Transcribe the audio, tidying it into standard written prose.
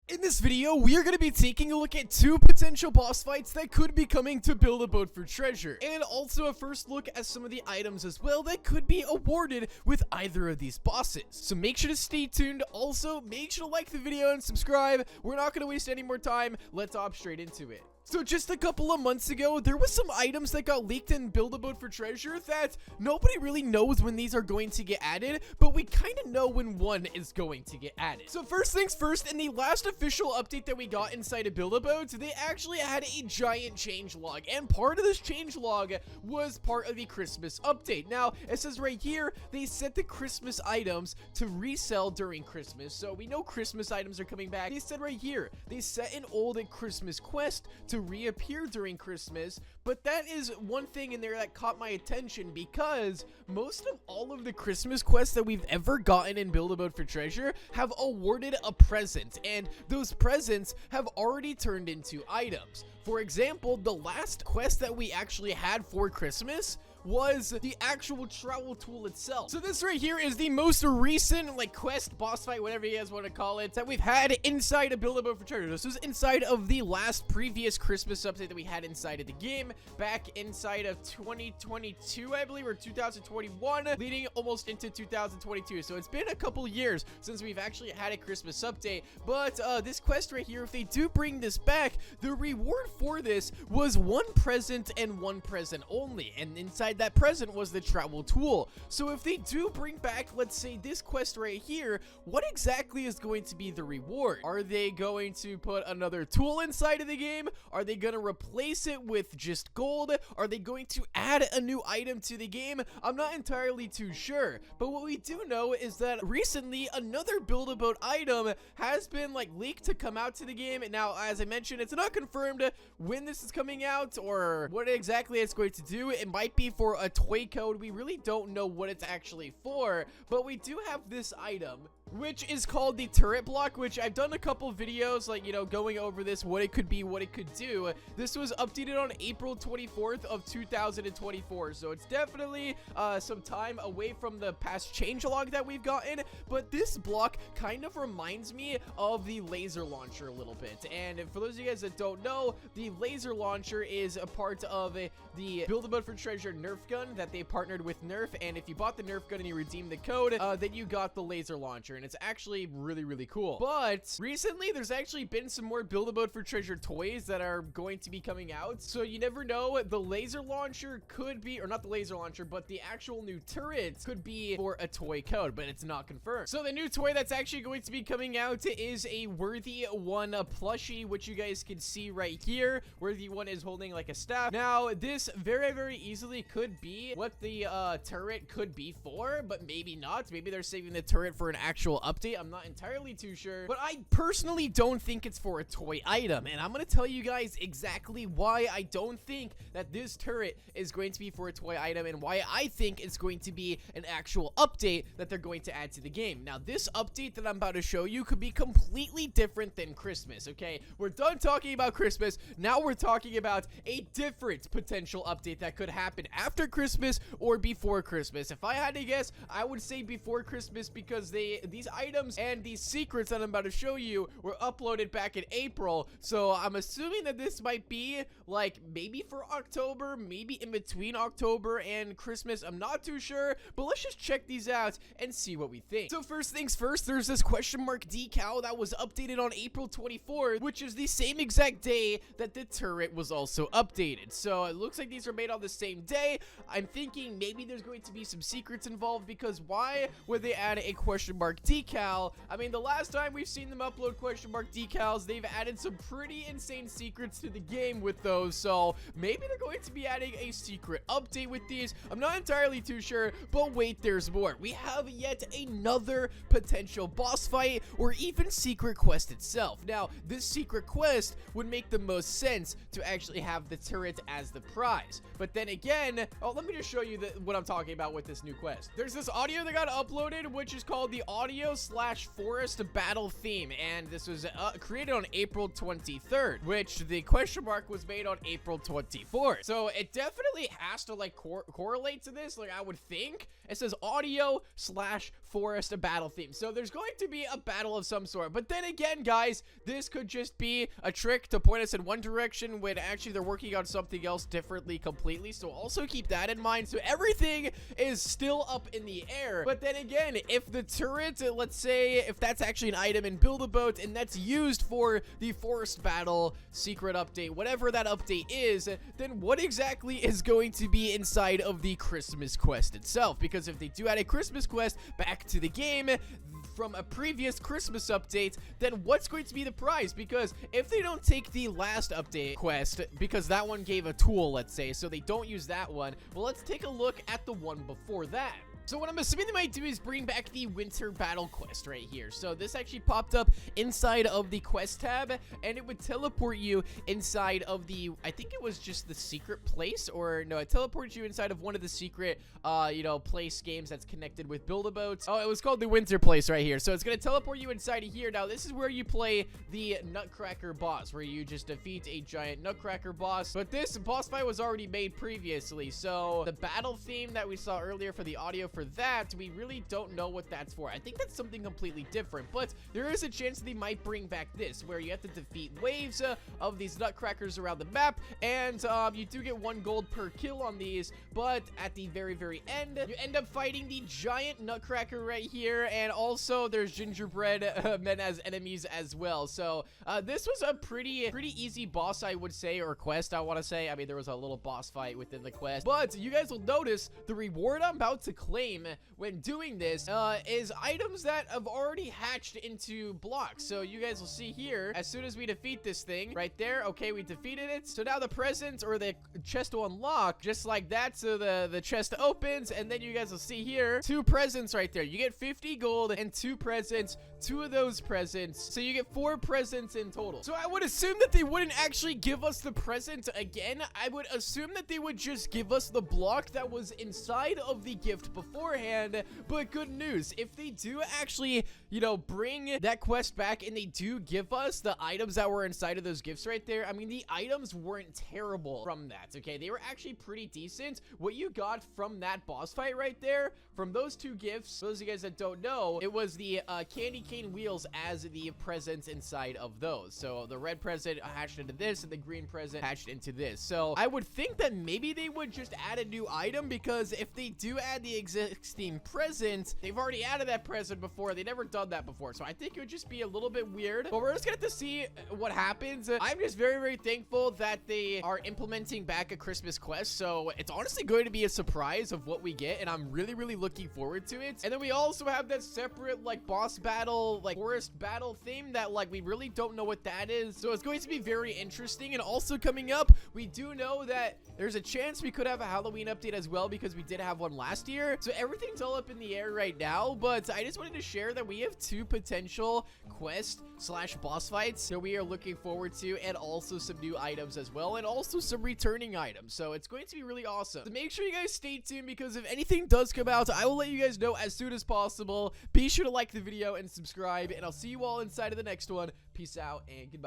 In this video, we are going to be taking a look at two potential boss fights that could be coming to Build a Boat for Treasure, and also a first look at some of the items as well that could be awarded with either of these bosses. So make sure to stay tuned. Also, make sure to like the video and subscribe. We're not going to waste any more time. Let's hop straight into it. So just a couple of months ago, there was some items that got leaked in Build a Boat for Treasure that nobody really knows when these are going to get added, but we kind of know when one is going to get added. So first things first, in the last official update that we got inside of Build a Boat, they actually had a giant changelog, and part of this changelog was part of the Christmas update. Now, it says right here, they set the Christmas items to resell during Christmas, so we know Christmas items are coming back. They said right here, they set an old Christmas quest to reappear during Christmas, but that is one thing in there that caught my attention because most of all of the Christmas quests that we've ever gotten in Build a Boat for Treasure have awarded a present, and those presents have already turned into items. For example, the last quest that we actually had for Christmas was the actual travel tool itself. So this right here is the most recent quest, boss fight, whatever you guys want to call it, that we've had inside of Build a Boat for Treasure. This was inside of the last previous Christmas update that we had inside of the game back inside of 2022, I believe, or 2021, leading almost into 2022. So it's been a couple years since we've actually had a Christmas update, but this quest right here, if they do bring this back, the reward for this was one present and one present only, and inside that present was the travel tool. So if they do bring back, let's say, this quest right here, what exactly is going to be the reward? Are they going to put another tool inside of the game? Are they going to replace it with just gold? Are they going to add a new item to the game? I'm not entirely too sure, but what we do know is that recently another Build a Boat item has been leaked to come out to the game. And now, as I mentioned, it's not confirmed when this is coming out or what exactly it's going to do. It might be for a toy code. We really don't know what it's actually for, but we do have this item, which is called the turret block, which I've done a couple videos, going over this, what it could be, what it could do. This was updated on April 24th of 2024, so it's definitely some time away from the past changelog that we've gotten, but this block kind of reminds me of the laser launcher a little bit. And for those of you guys that don't know, the laser launcher is a part of the Build a Boat for Treasure Nerf gun that they partnered with Nerf, and if you bought the Nerf gun and you redeemed the code, then you got the laser launcher, and it's actually really, really cool. But recently, there's actually been some more Build a Boat for Treasure toys that are going to be coming out, so you never know. The laser launcher could be, or not the laser launcher, but the actual new turret could be for a toy code, but it's not confirmed. So the new toy that's actually going to be coming out is a Worthy One plushie, which you guys can see right here. Worthy One is holding a staff. Now, this very, very easily could be what the turret could be for, but maybe not. Maybe they're saving the turret for an actual update. I'm not entirely too sure, but I personally don't think it's for a toy item, and I'm going to tell you guys exactly why I don't think that this turret is going to be for a toy item and why I think it's going to be an actual update that they're going to add to the game. Now, this update that I'm about to show you could be completely different than Christmas, okay? We're done talking about Christmas. Now we're talking about a different potential update that could happen after Christmas or before Christmas. If I had to guess, I would say before Christmas because these items and these secrets that I'm about to show you were uploaded back in April, so I'm assuming that this might be maybe for October, maybe in between October and Christmas. I'm not too sure, but let's just check these out and see what we think. So first things first, there's this question mark decal that was updated on April 24th, which is the same exact day that the turret was also updated. So it looks like these are made on the same day. I'm thinking maybe there's going to be some secrets involved, because why would they add a question mark decal? I mean, the last time we've seen them upload question mark decals, they've added some pretty insane secrets to the game with those, so maybe they're going to be adding a secret update with these. I'm not entirely too sure, but wait, there's more. We have yet another potential boss fight or even secret quest itself. Now, this secret quest would make the most sense to actually have the turret as the prize, but then again, let me just show you what I'm talking about with this new quest. There's this audio that got uploaded, which is called the audio audio slash forest battle theme, and this was created on April 23rd, which the question mark was made on April 24th. So it definitely has to like correlate to this, like I would think. It says audio slash forest battle theme, so there's going to be a battle of some sort. But then again, guys, this could just be a trick to point us in one direction when actually they're working on something else differently completely. So also keep that in mind. So everything is still up in the air. But then again, if the turret, let's say if that's actually an item in Build-A-Boat and that's used for the forest battle secret update, whatever that update is, then what exactly is going to be inside of the Christmas quest itself? Because if they do add a Christmas quest back to the game from a previous Christmas update, then what's going to be the prize? Because if they don't take the last update quest, because that one gave a tool, let's say, so they don't use that one, well, let's take a look at the one before that. So what I'm assuming they might do is bring back the winter battle quest right here. So this actually popped up inside of the quest tab, and it would teleport you inside of the, I think it was just the secret place, or no, it teleports you inside of one of the secret, you know, place games that's connected with Build-A-Boat. Oh, it was called the winter place right here. So it's going to teleport you inside of here. Now this is where you play the Nutcracker boss, where you just defeat a giant Nutcracker boss. But this boss fight was already made previously. So the battle theme that we saw earlier for the audio for that, we really don't know what that's for. I think that's something completely different, but there is a chance they might bring back this, where you have to defeat waves of these nutcrackers around the map, and you do get 1 gold per kill on these, but at the very end, you end up fighting the giant nutcracker right here, and also there's gingerbread men as enemies as well. So this was a pretty easy boss, I would say, or quest, I want to say. I mean, there was a little boss fight within the quest, but you guys will notice the reward I'm about to claim when doing this is items that have already hatched into blocks. So you guys will see here, as soon as we defeat this thing right there, okay, we defeated it. So now the present or the chest will unlock just like that. So the chest opens, and then you guys will see here 2 presents right there. You get 50 gold and 2 presents, 2 of those presents, so you get 4 presents in total. So I would assume that they wouldn't actually give us the present again. I would assume that they would just give us the block that was inside of the gift beforehand. But good news, if they do actually, you know, bring that quest back and they do give us the items that were inside of those gifts right there, I mean, the items weren't terrible from that, okay? They were actually pretty decent. What you got from that boss fight right there, from those 2 gifts, those of you guys that don't know, it was the candy cane wheels as the presents inside of those. So the red present hatched into this, and the green present hatched into this. So I would think that maybe they would just add a new item, because if they do add the existing present, they've already added that present before. They never done that before. So I think it would just be a little bit weird, but we're just gonna have to see what happens. I'm just very thankful that they are implementing back a Christmas quest. So it's honestly going to be a surprise of what we get, and I'm really looking forward to it. And then we also have that separate like boss battle, like forest battle theme that like we really don't know what that is. So it's going to be very interesting. And also coming up, we do know that there's a chance we could have a Halloween update as well, because we did have one last year. So everything's all up in the air right now, but I just wanted to share that we have 2 potential quest slash boss fights that we are looking forward to, and also some new items as well, and also some returning items. So it's going to be really awesome. So make sure you guys stay tuned, because if anything does come out, I will let you guys know as soon as possible. Be sure to like the video and subscribe, and I'll see you all inside of the next one. Peace out and goodbye.